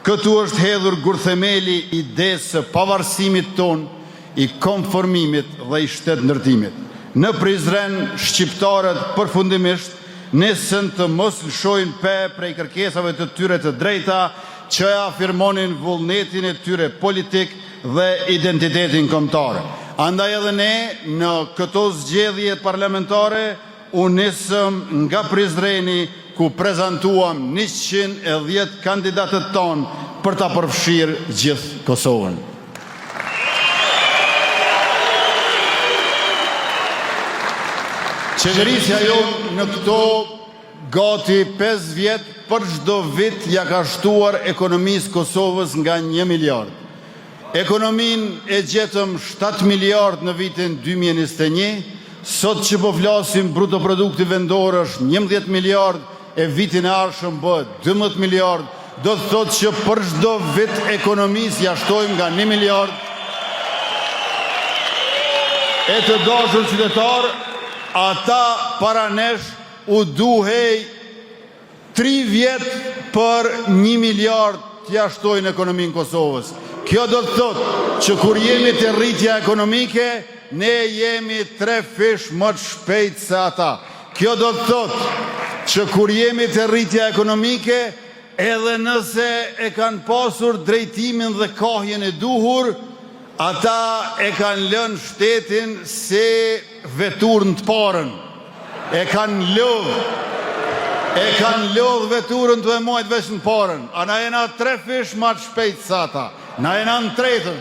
Këtu është hedhur gurthemeli i idesë së pavarësimit ton, i konformimit dhe i shtetëndërtimit. Në Prizren, shqiptarët përfundimisht nesën të mos lëshojnë prej kërkesave të tyre të drejta që afirmonin vullnetin e tyre politik dhe identitetin kombëtar. Andaj edhe ne në këto zgjedhje parlamentare u nisëm nga Prizreni ku prezantuam 110 kandidatët tonë për ta përfshirë gjithë Kosovën. Qeverisja jonë në këto gati 5 vjetë për çdo vit ja ka shtuar ekonomisë Kosovës nga 1 miliard. Ekonomin e gjetëm 7 miliard në vitin 2021, sot që po flasim bruto produkti vendor është 11 miliard, e vitin e ardhshëm bëhet 12 miliard, do të thotë që për çdo vit ekonomisë ja shtojmë nga 1 miliard. E të dashur qytetarë, ata para nesh u duhej 3 vjet për 1 miliard t'ja shtojnë ekonominë Kosovës. Kjo do të thotë që kur jemi të rritja ekonomike, ne jemi 3 fish më të shpejt se ata. Kjo do të thotë që kur jemi të rritja ekonomike, edhe nëse e kanë pasur drejtimin dhe kohjen e duhur, ata e kanë lënë shtetin se veturën të parën. E kanë lodhë veturën të e mojtë veç në parën. A na jena 3 fish më të shpejt se ata. Na jena në tretën.